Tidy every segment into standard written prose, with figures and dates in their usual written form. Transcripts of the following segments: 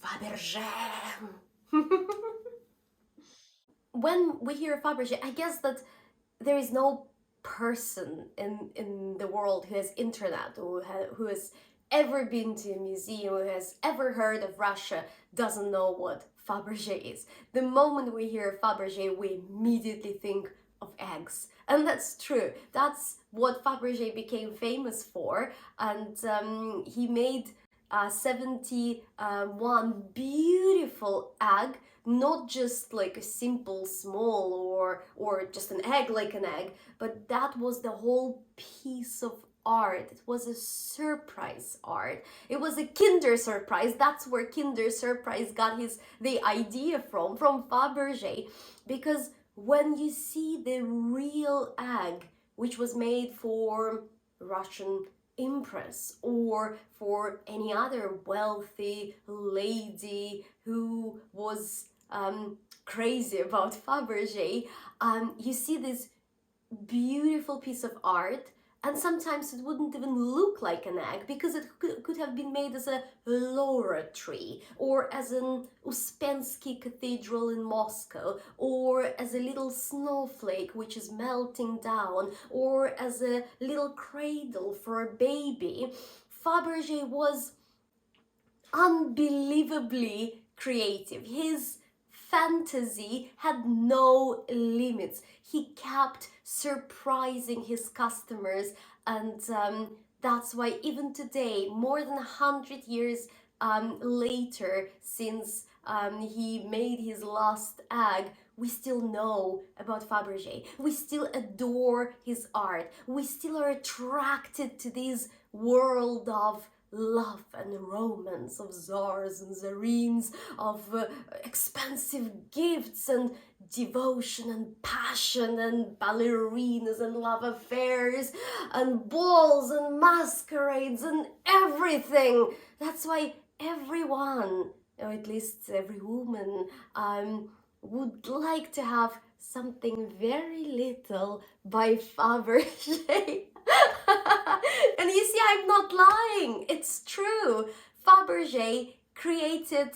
Fabergé. When we hear Fabergé, I guess that there is no person in the world who has internet or who has ever been to a museum or has ever heard of Russia doesn't know what Fabergé is. The moment we hear Fabergé, we immediately think of eggs. And that's true. That's what Fabergé became famous for. And he made 71 beautiful egg, not just like a simple small or just an egg like an egg, but that was the whole piece of art. It was a surprise art. It was a Kinder surprise. That's where Kinder surprise got the idea from Fabergé, because when you see the real egg, which was made for Russian empress or for any other wealthy lady who was crazy about Fabergé, you see this beautiful piece of art, and sometimes it wouldn't even look like an egg because it could have been made as a laurel tree, or as an Uspensky cathedral in Moscow, or as a little snowflake which is melting down, or as a little cradle for a baby. Fabergé was unbelievably creative. His fantasy had no limits. He kept surprising his customers, and that's why even today, more than 100 years later since he made his last egg, we still know about Fabergé. We still adore his art. We still are attracted to this world of love and romance, of czars and tsarines, of expensive gifts and devotion and passion and ballerinas and love affairs and balls and masquerades and everything. That's why everyone, or at least every woman, would like to have something very little by Fabergé. And you see, I'm not lying. It's true. Fabergé created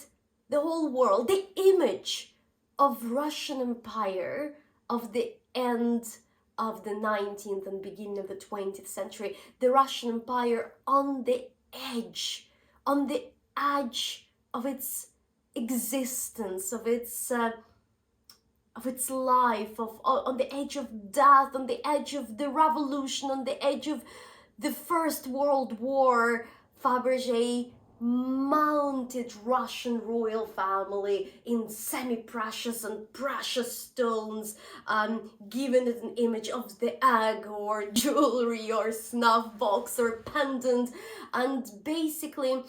the whole world, the image of Russian Empire of the end of the 19th and beginning of the 20th century. The Russian Empire on the edge of its existence, of its life, on the edge of death, on the edge of the revolution, on the edge of the First World War. Fabergé mounted Russian royal family in semi-precious and precious stones, giving it an image of the egg or jewelry or snuff box or pendant, and basically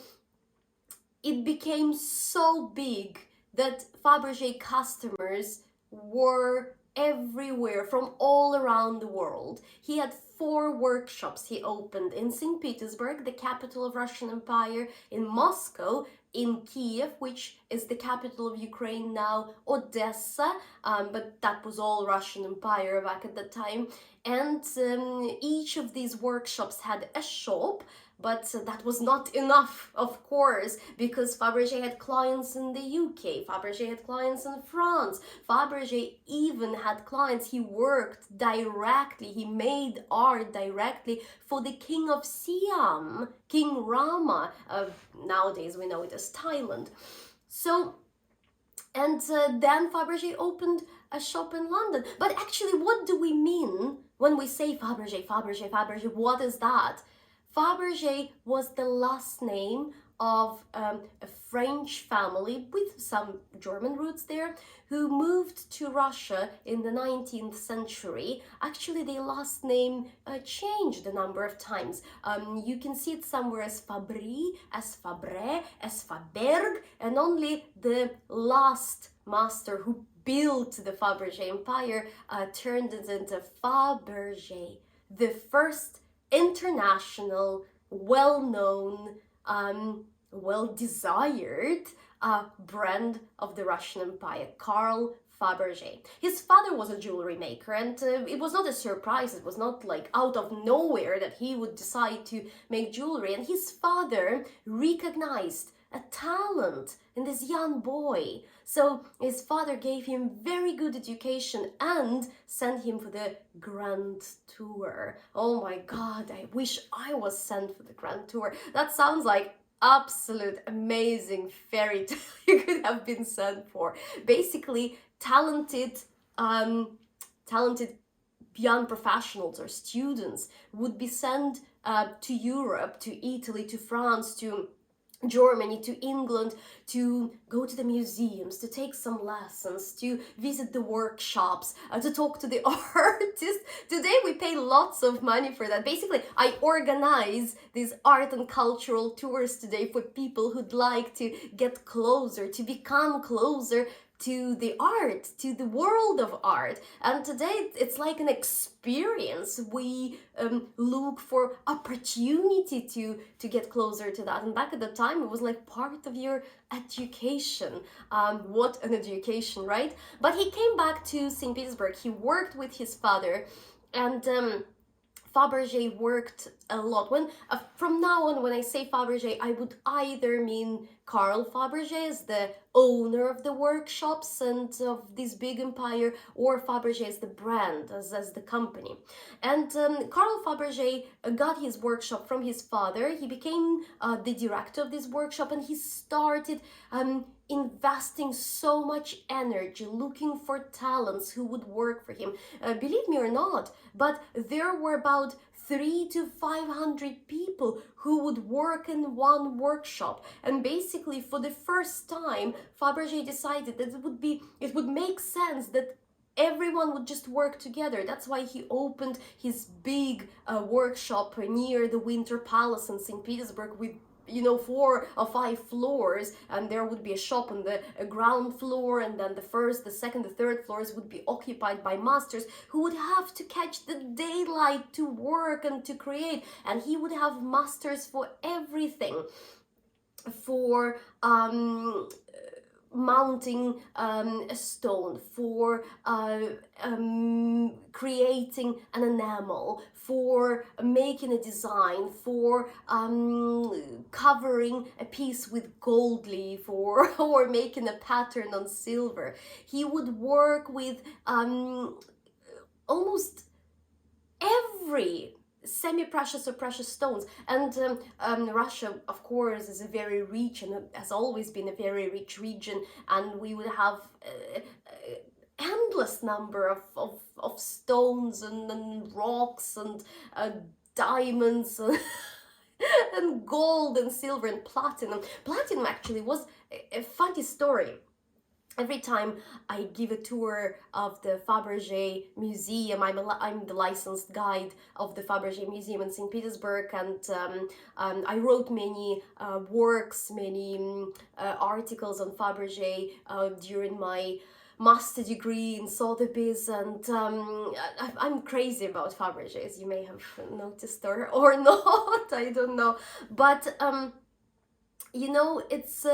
it became so big that Fabergé customers were everywhere from all around the world. He had 4 workshops he opened in St. Petersburg, the capital of Russian Empire, in Moscow, in Kiev, which is the capital of Ukraine now, Odessa, but that was all Russian Empire back at the time. And each of these workshops had a shop, but that was not enough, of course, because Fabergé had clients in the UK, Fabergé had clients in France, Fabergé even had clients. He worked directly, he made art directly for the King of Siam, King Rama, nowadays we know it as Thailand. So, and then Fabergé opened a shop in London. But actually, what do we mean when we say Fabergé, Fabergé, Fabergé? What is that? Fabergé was the last name of a French family with some German roots there, who moved to Russia in the 19th century. Actually, their last name changed a number of times. You can see it somewhere as Fabry, as Fabre, as Faberge, and only the last master who built the Fabergé empire turned it into Fabergé, the first international, well-known, well-desired brand of the Russian Empire, Karl Fabergé. His father was a jewelry maker, and it was not a surprise. It was not like out of nowhere that he would decide to make jewelry. And his father recognized a talent in this young boy. So his father gave him very good education and sent him for the grand tour. Oh my God, I wish I was sent for the grand tour. That sounds like absolute amazing fairy tale you could have been sent for. Basically, talented young professionals or students would be sent to Europe, to Italy, to France, to Germany, to England, to go to the museums, to take some lessons, to visit the workshops, to talk to the artists. Today we pay lots of money for that. Basically, I organize these art and cultural tours today for people who'd like to get closer, to become closer to the art, to the world of art. And today it's like an experience. We look for opportunity to get closer to that. And back at the time, it was like part of your education. What an education, right? But he came back to St. Petersburg. He worked with his father, and Fabergé worked a lot. From now on, when I say Fabergé, I would either mean Carl Fabergé as the owner of the workshops and of this big empire, or Fabergé as the brand, as the company. And Carl Fabergé got his workshop from his father. He became the director of this workshop, and he started investing so much energy, looking for talents who would work for him. Believe me or not, but there were about 300 to 500 people who would work in one workshop. And basically, for the first time, Fabergé decided that it would make sense that everyone would just work together. That's why he opened his big workshop near the Winter Palace in St. Petersburg with 4 or 5 floors, and there would be a shop on the ground floor, and then the first, the second, the third floors would be occupied by masters who would have to catch the daylight to work and to create. And he would have masters for everything, for mounting a stone, for creating an enamel, for making a design, for covering a piece with gold leaf, or making a pattern on silver. He would work with almost every semi-precious or precious stones. And Russia, of course, is a very rich and has always been a very rich region, and we would have endless number of stones and rocks and diamonds and gold and silver and platinum. Platinum actually was a funny story. Every time I give a tour of the Fabergé Museum, I'm the licensed guide of the Fabergé Museum in St. Petersburg, and I wrote many works, many articles on Fabergé during my master degree in Sotheby's, and I'm crazy about Fabergé, as you may have noticed or not, I don't know. But it's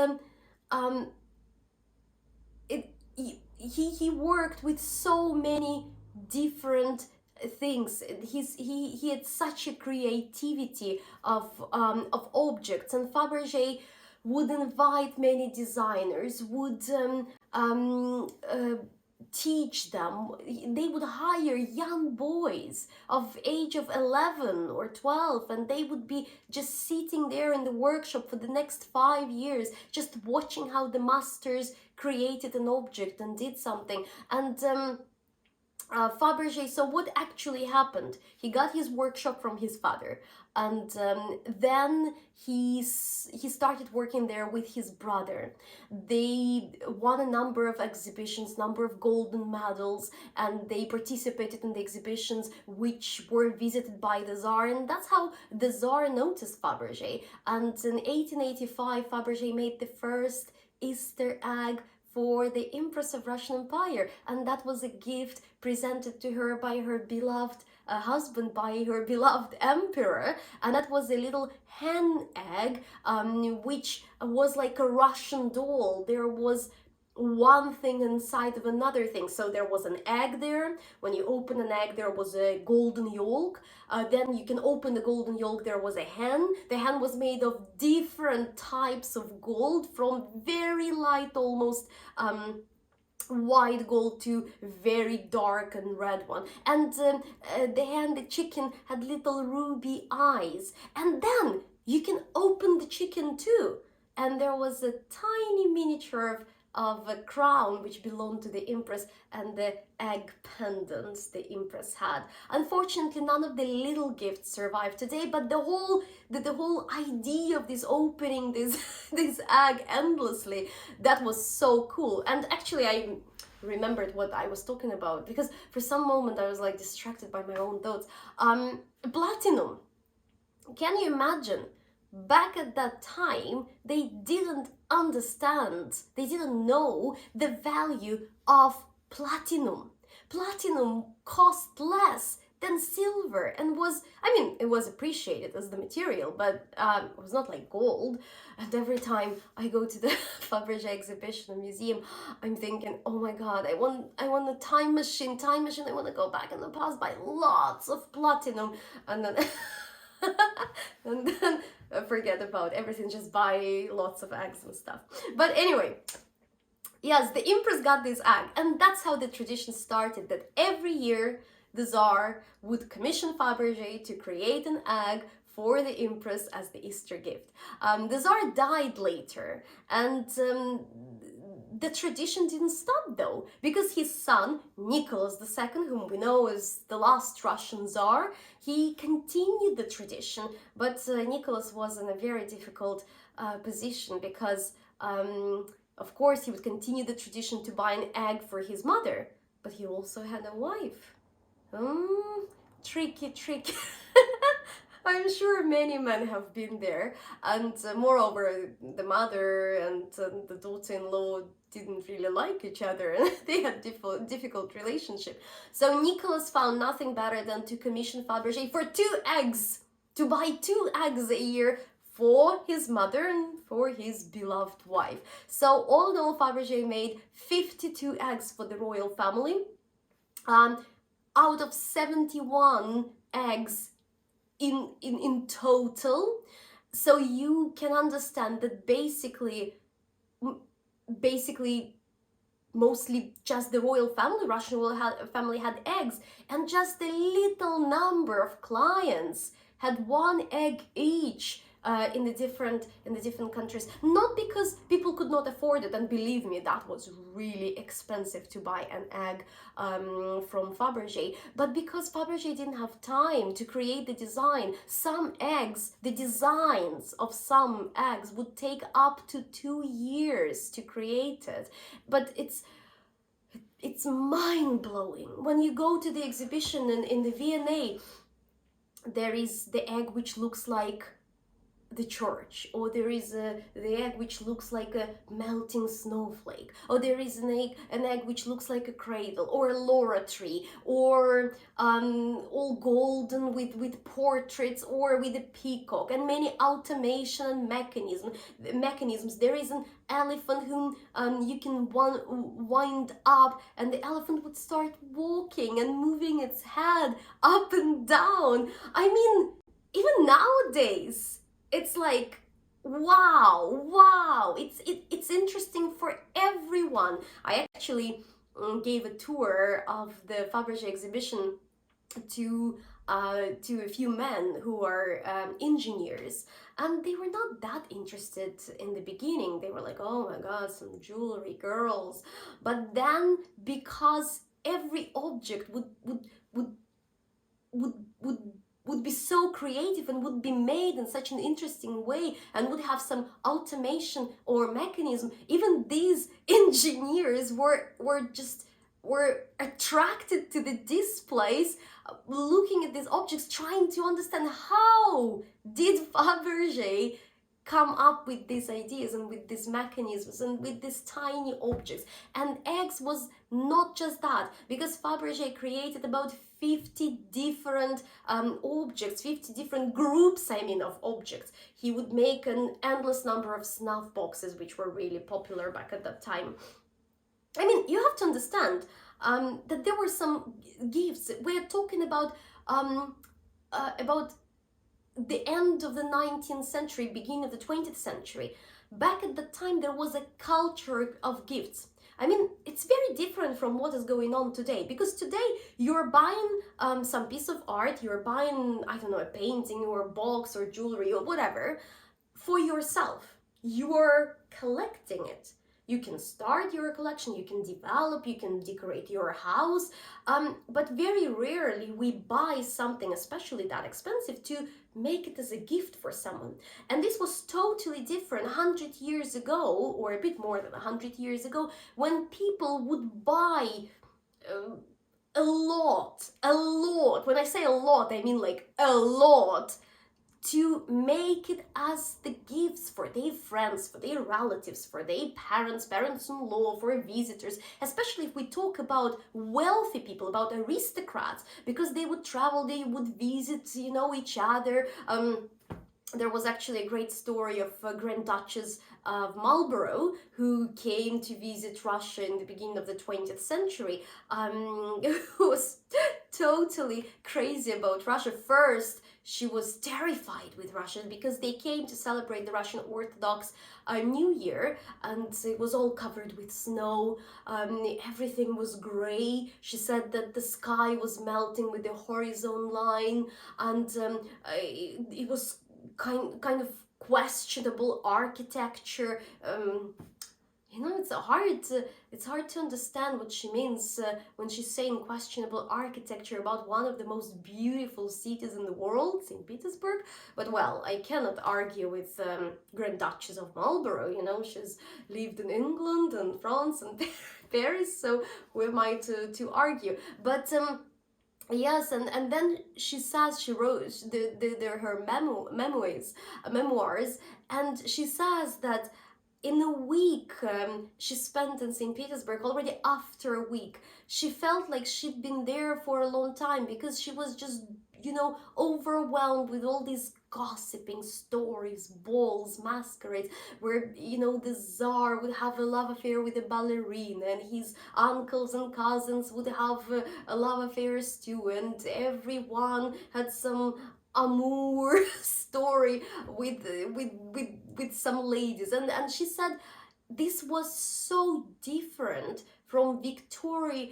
he worked with so many different things. He had such a creativity of objects, and Fabergé would invite many designers, would teach them. They would hire young boys of age of 11 or 12, and they would be just sitting there in the workshop for the next 5 years, just watching how the masters created an object and did something. And Fabergé, so what actually happened? He got his workshop from his father, and then he started working there with his brother. They won a number of exhibitions, number of golden medals, and they participated in the exhibitions which were visited by the Tsar, and that's how the Tsar noticed Fabergé. And in 1885, Fabergé made the first Easter egg for the Empress of Russian Empire, and that was a gift presented to her by her beloved husband, by her beloved emperor. And that was a little hen egg, which was like a Russian doll. There was one thing inside of another thing. So there was an egg there. When you open an egg, there was a golden yolk. Then you can open the golden yolk, there was a hen. The hen was made of different types of gold, from very light, almost white gold, to very dark and red one. And the chicken had little ruby eyes. And then you can open the chicken too, and there was a tiny miniature of a crown which belonged to the empress, and the egg pendants the empress had. Unfortunately, none of the little gifts survive today, but the whole idea of this opening this this egg endlessly, that was so cool. And actually, I remembered what I was talking about, because for some moment I was like distracted by my own thoughts. Platinum. Can you imagine? Back at that time, they didn't understand, they didn't know the value of platinum. Platinum cost less than silver and was, I mean, it was appreciated as the material, but it was not like gold. And every time I go to the Fabergé exhibition and museum, I'm thinking, oh my god, I want a time machine, I want to go back in the past, buy lots of platinum, and then and then forget about everything, just buy lots of eggs and stuff. But anyway, yes, the empress got this egg, and that's how the tradition started, that every year the Tsar would commission Fabergé to create an egg for the empress as the Easter gift. The Tsar died later, and the tradition didn't stop though, because his son, Nicholas II, whom we know is the last Russian Tsar, he continued the tradition, but Nicholas was in a very difficult position, because of course he would continue the tradition to buy an egg for his mother, but he also had a wife. Tricky. I'm sure many men have been there, and moreover, the mother and the daughter-in-law didn't really like each other, and they had difficult relationship. So Nicholas found nothing better than to commission Fabergé for 2 eggs, to buy 2 eggs a year for his mother and for his beloved wife. So all in all, Fabergé made 52 eggs for the royal family, out of 71 eggs in total. So you can understand that basically mostly just the royal family, Russian royal family, had eggs, and just a little number of clients had 1 egg each. In the different countries, not because people could not afford it, and believe me, that was really expensive to buy an egg from Fabergé, but because Fabergé didn't have time to create the design. Some eggs, the designs of some eggs would take up to 2 years to create it, but it's mind-blowing. When you go to the exhibition in the V&A, there is the egg which looks like the church, or there is the egg which looks like a melting snowflake, or there is an egg which looks like a cradle, or a laurel tree, or all golden with portraits, or with a peacock, and many automation and mechanisms. There is an elephant whom you can wind up, and the elephant would start walking and moving its head up and down. I mean, even nowadays, it's like, wow, it's interesting for everyone. I actually gave a tour of the Fabergé exhibition to a few men who are engineers, and they were not that interested in the beginning. They were like, oh my god, some jewelry, girls. But then, because every object would be so creative and would be made in such an interesting way and would have some automation or mechanism, even these engineers were attracted to the displays, looking at these objects, trying to understand how did Fabergé come up with these ideas and with these mechanisms and with these tiny objects. And eggs was not just that, because Fabergé created about 50 different objects, 50 different groups, of objects. He would make an endless number of snuff boxes, which were really popular back at that time. I mean, you have to understand that there were some gifts. We're talking about the end of the 19th century, beginning of the 20th century. Back at the time, there was a culture of gifts. I mean, it's very different from what is going on today, because today you're buying some piece of art, you're buying, I don't know, a painting or a box or jewelry or whatever for yourself. You're collecting it. You can start your collection, you can develop, you can decorate your house, but very rarely we buy something, especially that expensive, to make it as a gift for someone. And this was totally different 100 years ago, or a bit more than 100 years ago, when people would buy uh, a lot. When I say a lot, I mean like a lot, to make it as the gifts for their friends, for their relatives, for their parents, parents-in-law, for visitors, especially if we talk about wealthy people, about aristocrats, because they would travel, they would visit, you know, each other. There was actually a great story of Grand Duchess of Marlborough, who came to visit Russia in the beginning of the 20th century, who was totally crazy about Russia. First, she was terrified with Russians because they came to celebrate the Russian Orthodox New Year, and it was all covered with snow. Everything was gray. She said that the sky was melting with the horizon line, and it was kind of questionable architecture. You know, it's hard to understand what she means when she's saying questionable architecture about one of the most beautiful cities in the world, St. Petersburg. But well, I cannot argue with Grand Duchess of Marlborough. You know, she's lived in England and France and Paris, so who am I to argue? But yes, and then she says, she wrote her memoirs, and she says that in a week she spent in St. Petersburg, already after a week, she felt like she'd been there for a long time, because she was just, you know, overwhelmed with all these gossiping stories, balls, masquerades, where, you know, the Tsar would have a love affair with a ballerina, and his uncles and cousins would have a love affairs too, and everyone had some amour story with some ladies, and she said this was so different from Victorian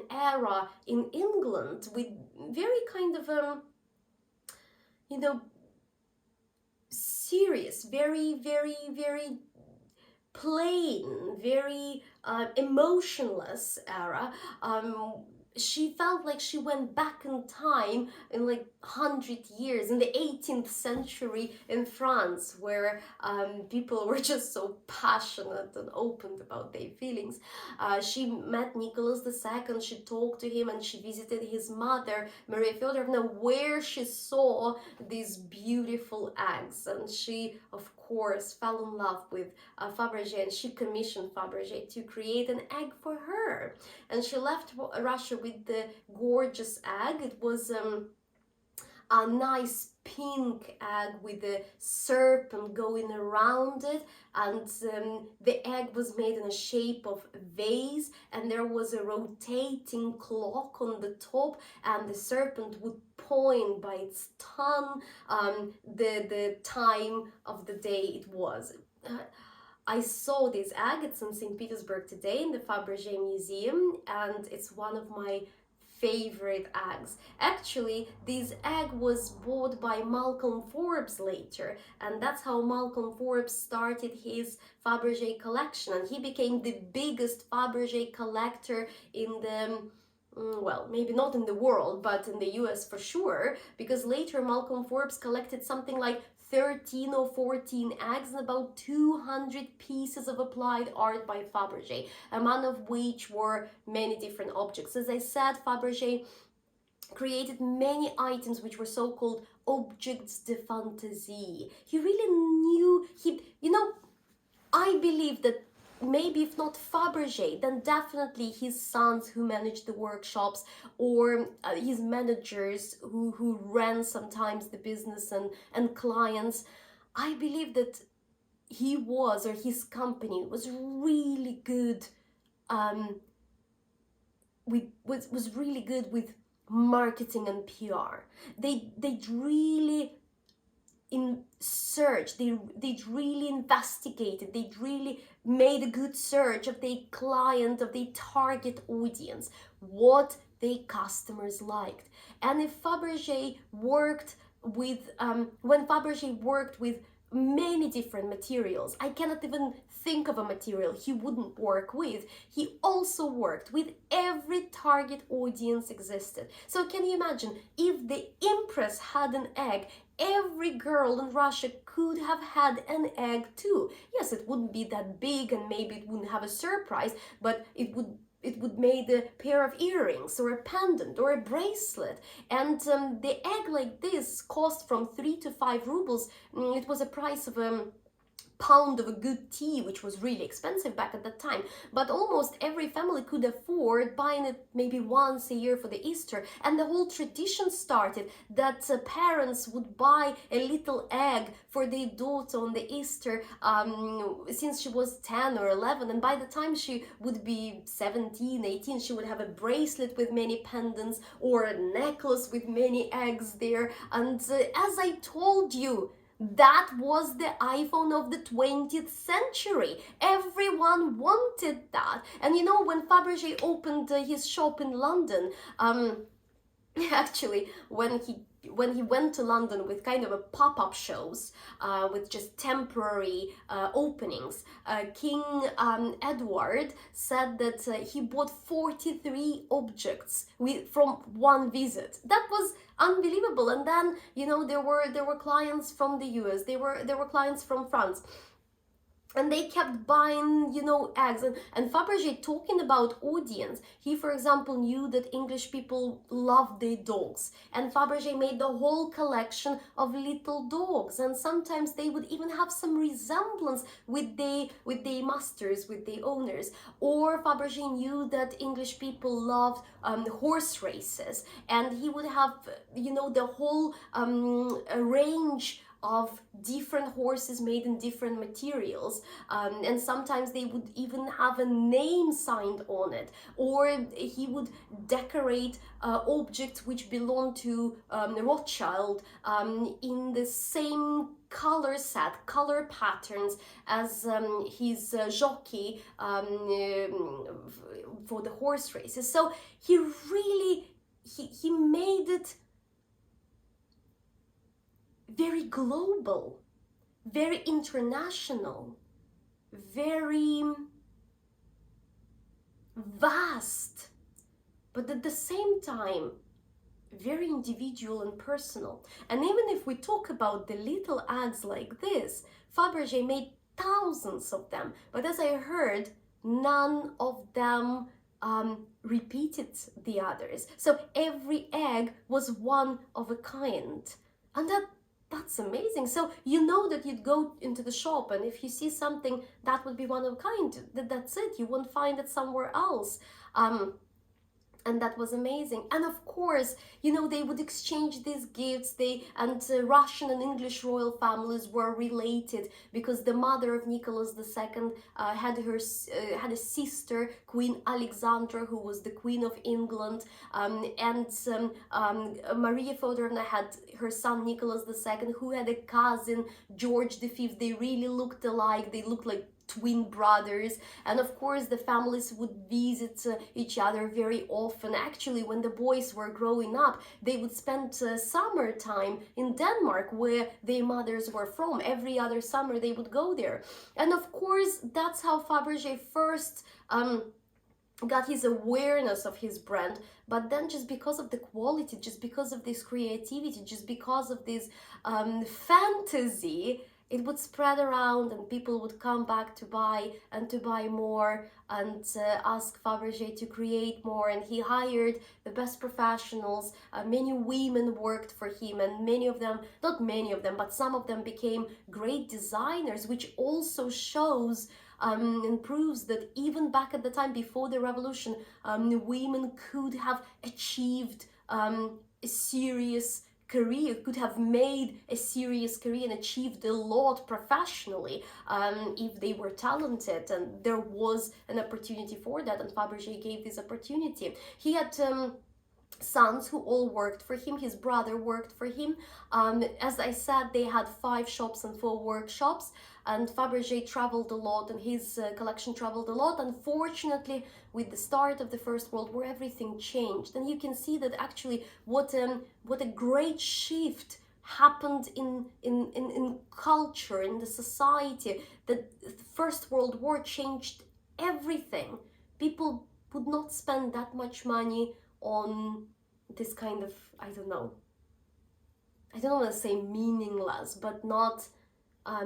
era in England, with very kind of you know, serious, very plain, very emotionless era. She felt like she went back in time in like 100 years, in the 18th century in France, where people were just so passionate and open about their feelings. She met Nicholas II, she talked to him, and she visited his mother, Maria Feodorovna, where she saw these beautiful eggs, and she, of course, fell in love with Fabergé, and she commissioned Fabergé to create an egg for her. And she left Russia with the gorgeous egg. It was a nice pink egg with a serpent going around it, and the egg was made in a shape of vase, and there was a rotating clock on the top, and the serpent would point by its tongue the time of the day it was. I saw these agates in St. Petersburg today in the Fabergé Museum, and it's one of my favorite eggs. Actually, this egg was bought by Malcolm Forbes later, and that's how Malcolm Forbes started his Fabergé collection, and he became the biggest Fabergé collector in the well, maybe not in the world, but in the US for sure, because later Malcolm Forbes collected something like 13 or 14 eggs and about 200 pieces of applied art by Fabergé, among of which were many different objects. As I said, Fabergé created many items which were so-called objects de fantaisie. He really knew, you know, I believe that maybe if not Fabergé, then definitely his sons who managed the workshops, or his managers who ran sometimes the business and clients. I believe that he was, or his company was really good, was really good with marketing and PR. They'd really they'd really investigated, they'd really made a good search of their client, of their target audience, what their customers liked. And if Fabergé worked with, when Fabergé worked with many different materials, I cannot even think of a material he wouldn't work with. He also worked with every target audience existed. So can you imagine, if the Empress had an egg, every girl in Russia could have had an egg too. Yes, it wouldn't be that big and maybe it wouldn't have a surprise, but it would make a pair of earrings or a pendant or a bracelet. And the egg like this cost from 3 to 5 rubles. It was a price of pound of a good tea, which was really expensive back at that time, but almost every family could afford buying it maybe once a year for the Easter. And the whole tradition started that parents would buy a little egg for their daughter on the Easter since she was 10 or 11, and by the time she would be 17, 18, she would have a bracelet with many pendants or a necklace with many eggs there. And as I told you, that was the iPhone of the 20th century. Everyone wanted that. And you know, when Fabergé opened his shop in London, actually, when he went to London with kind of a pop-up shows, with just temporary openings, King Edward said that he bought 43 objects from one visit. That was unbelievable. And then, you know, there were clients from the US, there were clients from France, and they kept buying, you know, eggs. And Fabergé, talking about audience, he, for example, knew that English people loved their dogs. And Fabergé made the whole collection of little dogs. And sometimes they would even have some resemblance with their masters, with their owners. Or Fabergé knew that English people loved horse races. And he would have, you know, the whole range of different horses made in different materials, and sometimes they would even have a name signed on it. Or he would decorate objects which belonged to Rothschild in the same color set, color patterns as his jockey for the horse races. So he really he made it very global, very international, very vast, but at the same time very individual and personal. And even if we talk about the little eggs like this, Fabergé made thousands of them, but as I heard, none of them repeated the others. So every egg was one of a kind, and that's amazing. So you know that you'd go into the shop, and if you see something that would be one of a kind, that's it. You won't find it somewhere else. And that was amazing. And of course, you know, they would exchange these gifts. Russian and English royal families were related because the mother of Nicholas II had a sister, Queen Alexandra, who was the Queen of England, and Maria Feodorovna had her son Nicholas II, who had a cousin, George V. They really looked alike. They looked like twin brothers. And of course the families would visit each other very often. Actually, when the boys were growing up, they would spend summertime in Denmark, where their mothers were from. Every other summer they would go there. And of course that's how Fabergé first got his awareness of his brand. But then, just because of the quality, just because of this creativity, just because of this fantasy, it would spread around, and people would come back to buy and to buy more, and ask Fabergé to create more. And he hired the best professionals. Many women worked for him, and many of them, not many of them, but some of them became great designers, which also shows and proves that even back at the time before the revolution, women could have achieved serious career, could have made a serious career and achieved a lot professionally if they were talented, and there was an opportunity for that, and Fabergé gave this opportunity. He had sons who all worked for him. His brother worked for him. As I said, they had 5 shops and 4 workshops, and Fabergé traveled a lot, and his collection traveled a lot. Unfortunately, with the start of the First World War, everything changed, and you can see that actually what a great shift happened in culture, in the society. The First World War changed everything. People would not spend that much money on this kind of, I don't want to say meaningless, but not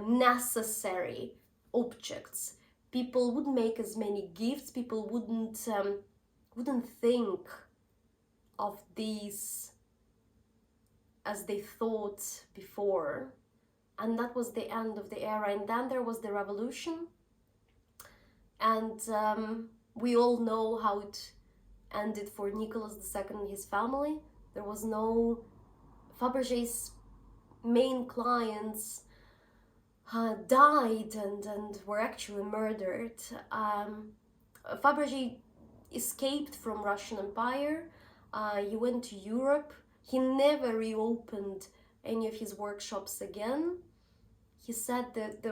necessary objects. People wouldn't make as many gifts. People wouldn't think of these as they thought before, and that was the end of the era. And then there was the revolution, and we all know how it ended for Nicholas II and his family. There was no, Fabergé's main clients died and were actually murdered. Fabergé escaped from Russian Empire. He went to Europe. He never reopened any of his workshops again. He said that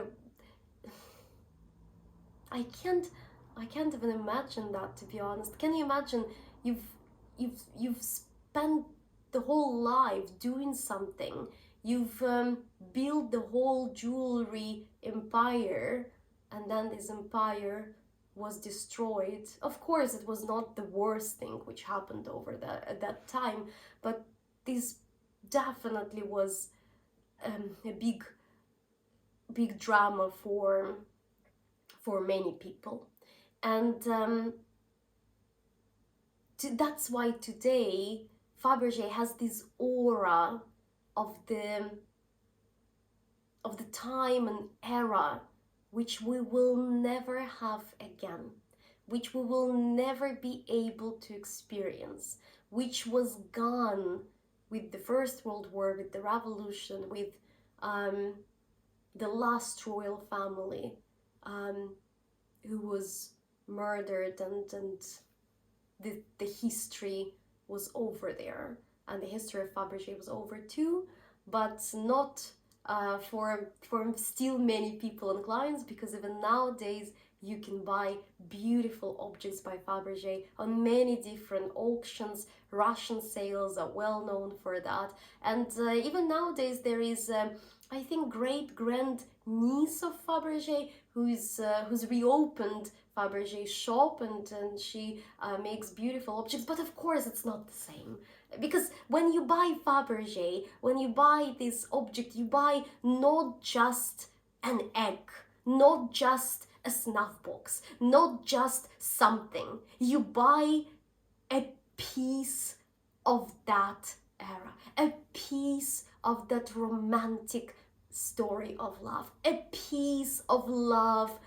I can't even imagine that, to be honest. Can you imagine you've spent the whole life doing something. You've built the whole jewelry empire, and then this empire was destroyed. Of course, it was not the worst thing which happened over at that time, but this definitely was a big drama for many people. And that's why today Fabergé has this aura of the time and era which we will never have again, which we will never be able to experience, which was gone with the First World War, with the Revolution, with the last royal family who was murdered, and the history was over there, and the history of Fabergé was over too, but not for still many people and clients, because even nowadays you can buy beautiful objects by Fabergé on many different auctions. Russian sales are well known for that, and even nowadays there is I think great-grand niece of Fabergé who's reopened Fabergé shop, and she makes beautiful objects. But of course it's not the same, because when you buy Fabergé, when you buy this object, you buy not just an egg, not just a snuff box, not just something. You buy a piece of that era, a piece of that romantic story of love, a piece of love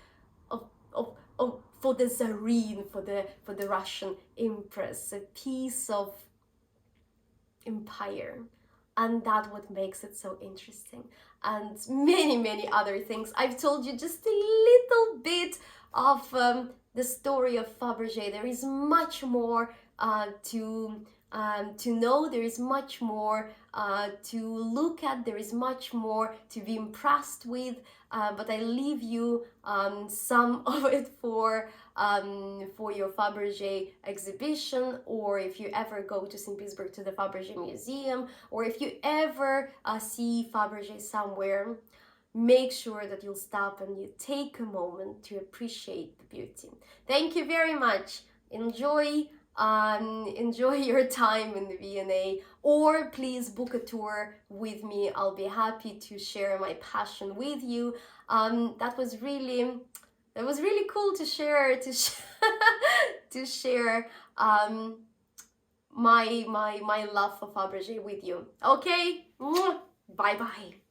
for the Tsarine, for the Russian Empress, a piece of empire. And that's what makes it so interesting. And many other things. I've told you just a little bit of the story of Fabergé. There is much more to know. There is much more to look at. There is much more to be impressed with. But I leave you some of it for your Fabergé exhibition, or if you ever go to St. Petersburg to the Fabergé Museum, or if you ever see Fabergé somewhere, make sure that you'll stop and you take a moment to appreciate the beauty. Thank you very much. Enjoy your time in the V&A, or please book a tour with me. I'll be happy to share my passion with you. That was really cool to share to share my love for Fabergé with you. Okay, bye bye.